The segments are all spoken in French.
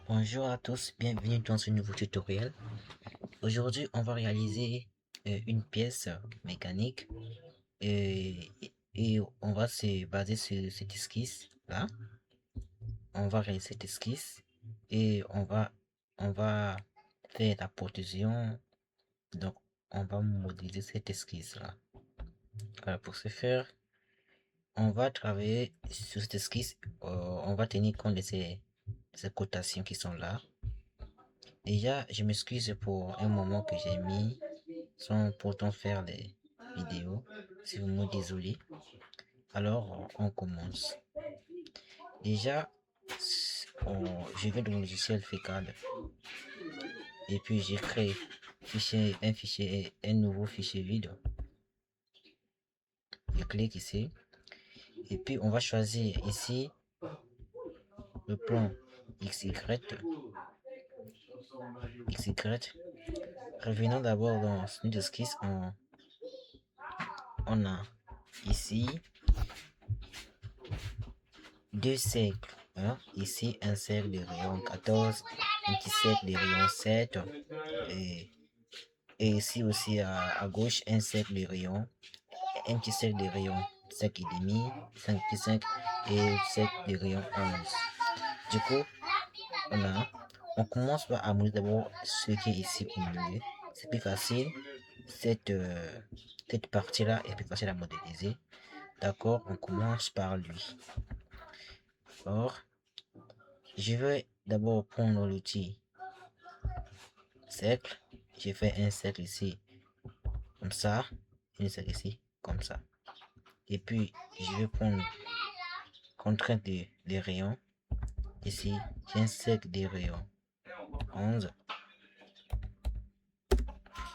Bonjour à tous, bienvenue dans ce nouveau tutoriel. Aujourd'hui, on va réaliser une pièce mécanique et on va se baser sur cette esquisse là. On va réaliser cette esquisse et on va faire la protrusion. Donc, on va modéliser cette esquisse là. Alors, pour ce faire, on va travailler sur cette esquisse. On va tenir compte de ces cotations qui sont là. Déjà, je m'excuse pour un moment que j'ai mis sans pourtant faire les vidéos. Si vous me désolez. Alors, on commence. Déjà, je vais dans le logiciel Fécad. Et puis, j'ai créé un nouveau fichier vide. Je clique ici. Et puis, on va choisir ici le plan XY. Revenons d'abord dans Smooth Esquisse. On a ici deux cercles. Hein? Ici, un cercle de rayon 14, un petit cercle de rayon 7. Et ici aussi à gauche, un cercle de rayon, un petit cercle de rayon 5,5, 5,5 et cercle de rayon 11. Du coup, on commence par amortir d'abord ce qui est ici au milieu. C'est plus facile. Cette partie-là est plus facile à modéliser. D'accord, on commence par lui. Alors, je vais d'abord prendre l'outil cercle. Je fais un cercle ici comme ça, un cercle ici comme ça. Et puis, je vais prendre contrainte des rayons. Ici, j'ai un cercle des rayons 11.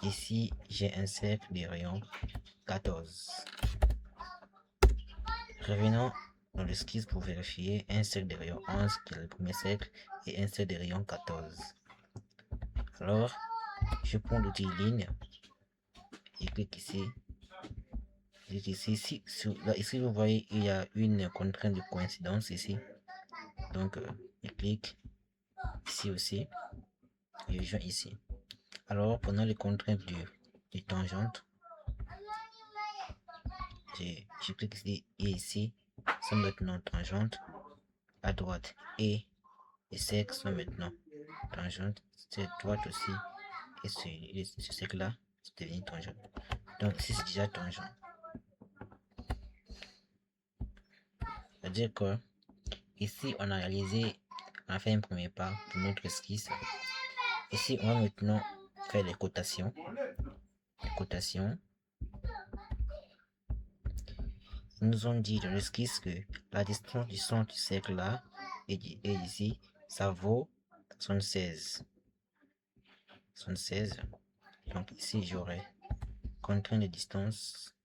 Ici, j'ai un cercle des rayons 14. Revenons dans l'esquisse pour vérifier un cercle des rayons 11 qui est le premier cercle et un cercle des rayons 14. Alors, je prends l'outil ligne et clique ici. Ici, vous voyez, il y a une contrainte de coïncidence ici. Donc, je clique ici aussi. Et je viens ici. Alors, prenons les contraintes du tangente. Je clique ici et ici. Sont maintenant tangente à droite. Et les cercles sont maintenant tangente. C'est droite aussi. Et ce cercle-là, c'est devenu tangente. Donc, ici, c'est déjà tangent. C'est-à-dire que ici, on a fait un premier pas pour notre esquisse. Ici, on va maintenant faire les cotations. Ils nous ont dit dans l'esquisse que la distance du centre du cercle là et ici, ça vaut 76. Donc ici, j'aurai contrainte de distance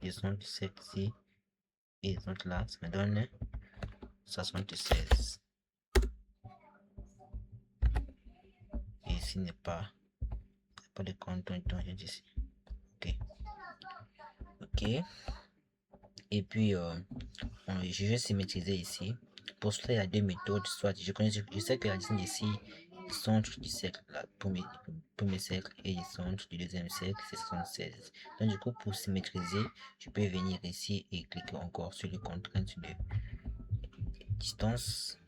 du centre du cercle ici et donc là, ça me donne 76. Et ici n'est pas de contrainte de tangente ici. Ok. Et puis, je vais symétriser ici. Pour cela, il y a deux méthodes. Soit je sais que la distance ici, le centre du cercle, premier cercle et le centre du deuxième cercle, c'est 76. Donc, du coup, pour symétriser, je peux venir ici et cliquer encore sur les contraintes de distance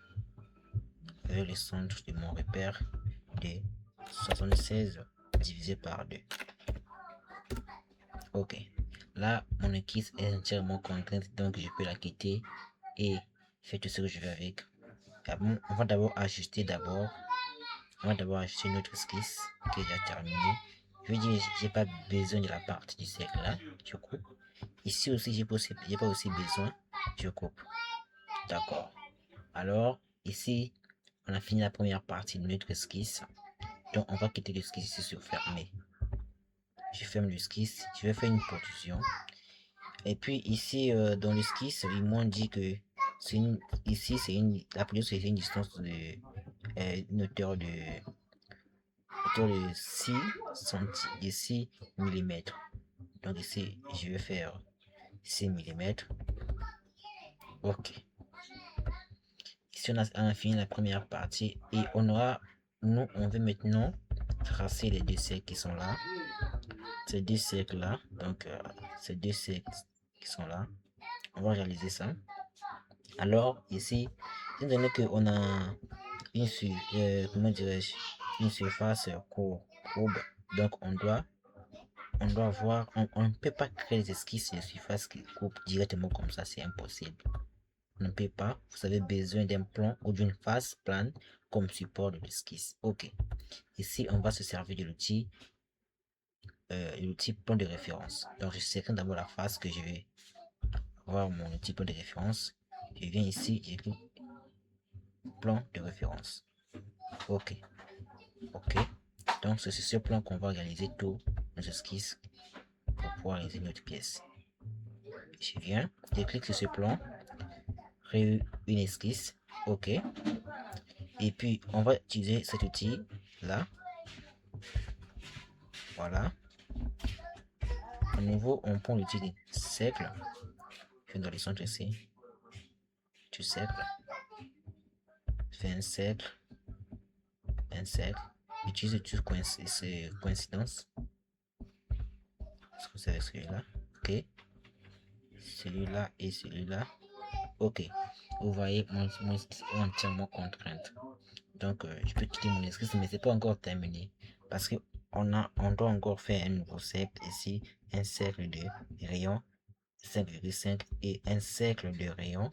vers le centre de mon repère de 76 divisé par 2. Ok. Là, mon esquisse est entièrement contrainte, donc je peux la quitter et faire tout ce que je veux avec. On va d'abord ajuster notre esquisse qui est déjà terminée. Je veux dire, j'ai pas besoin de la partie du cercle là, je coupe. Ici aussi, j'ai pas aussi besoin, je coupe. D'accord. Alors, ici, on a fini la première partie de notre esquisse. Donc, on va quitter l'esquisse ici sur fermer. Je ferme l'esquisse, je vais faire une protrusion. Et puis ici, dans l'esquisse, ils m'ont dit que la protrusion c'est une distance de une hauteur de 6 mm. Donc ici, je vais faire 6 mm. Ok. ici on a fini la première partie et on veut maintenant tracer les deux cercles qui sont là, ces deux cercles là, donc ces deux cercles qui sont là, on va réaliser ça. Alors ici, étant donné qu'on a comment dirais-je, une surface courbe, donc on doit voir, on ne peut pas créer des esquisses de surface qui coupe directement comme ça, c'est impossible. On ne peut pas, vous avez besoin d'un plan ou d'une face plane comme support de l'esquisse. Ok, ici on va se servir de l'outil plan de référence. Donc je sélectionne d'abord la face que je vais avoir mon outil plan de référence. Je viens ici, j'écris plan de référence. Ok, ok. Donc c'est sur ce plan qu'on va réaliser tous nos esquisses pour pouvoir réaliser notre pièce. Je viens, je clique sur ce plan, créer une esquisse, ok. Et puis on va utiliser cet outil là, voilà. À nouveau, on prend l'outil de cercle, je vais dans les centres ici, du cercle, fais un cercle, utilise l'outil coïncidence, ce que c'est avec celui-là, ok. Celui-là et celui-là, ok. Vous voyez mon entièrement contrainte. Donc je peux quitter mon esquisse, mais c'est pas encore terminé parce que on doit encore faire un nouveau cercle ici, un cercle de rayon 5,5 et un cercle de rayon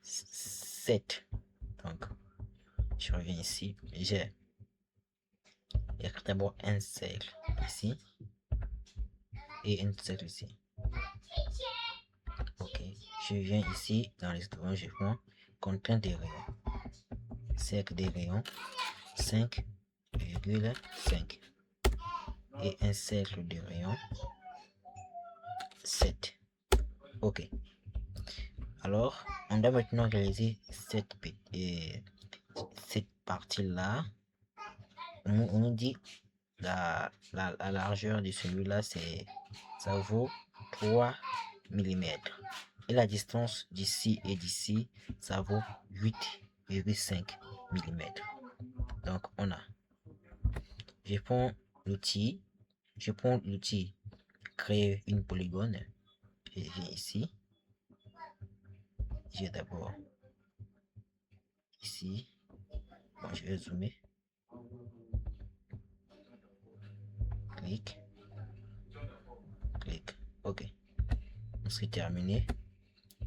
7. Donc je reviens ici, j'ai d'abord un cercle ici et un cercle ici. Ok, je viens ici dans les rayons, je prends contrainte des rayons, cercle des rayons 5,5 et un cercle de rayon 7. Ok, alors on doit maintenant réaliser cette partie là. On nous dit la largeur de celui-là, ça vaut 3 mm et la distance d'ici et d'ici, ça vaut 8,5 mm. Donc on a, je prends l'outil créer une polygone, je viens ici, j'ai d'abord ici, bon, je vais zoomer, clic, ok, c'est terminé.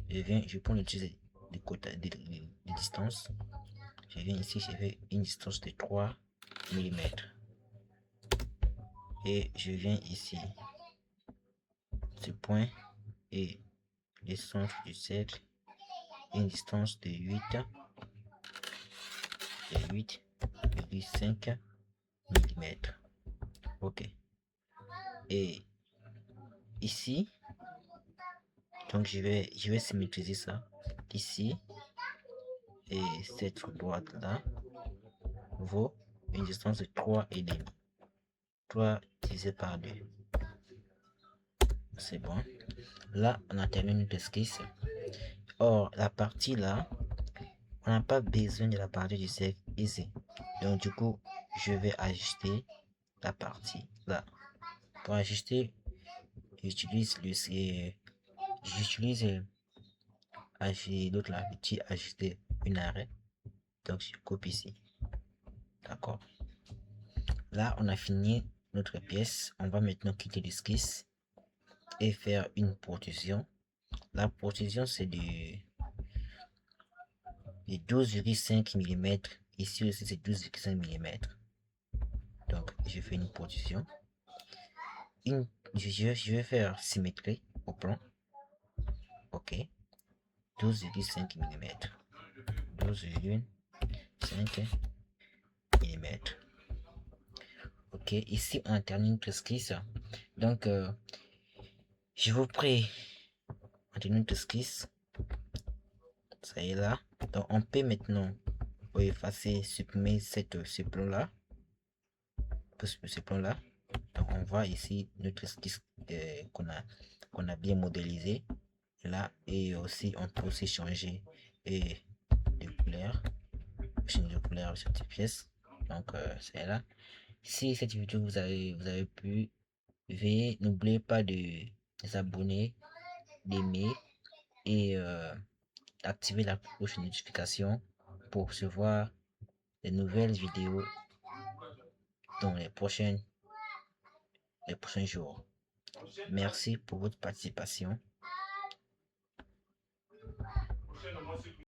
Je prends l'outil de distance, je viens ici, je fais une distance de 3 mm et je viens ici, ce point et le centre du cercle, une distance de 8,5 mm. Ok, et ici, donc je vais symétriser ça ici, et cette droite là vaut une distance de 3,5, 3 divisé par 2, c'est bon. Là on a terminé notre esquisse. Or la partie là, on n'a pas besoin de la partie du cercle ici, donc du coup je vais ajuster la partie là. Pour ajuster, j'utilise l'autre là, petit ajuster une arrêt, donc je copie ici, d'accord. Là on a fini notre pièce, on va maintenant quitter l'esquisse et faire une protrusion. La protrusion c'est de 12,5 mm, ici aussi c'est 12,5 mm. Donc je fais une protrusion, je vais faire symétrie au plan, ok, 12,5 mm, 12,5 mm. Ok, ici on termine notre esquisse. Donc je vous prie, on termine notre esquisse, ça y est là. Donc on peut maintenant effacer, supprimer ce plan là, ce plan là. Donc on voit ici notre esquisse qu'on a bien modélisé là, et aussi on peut aussi changer de regarder sur cette pièce. Donc, c'est là. Si cette vidéo vous avez pu, veuillez n'oubliez pas de vous abonner, d'aimer et d'activer la cloche de notification pour recevoir des nouvelles vidéos dans les prochains jours. Merci pour votre participation.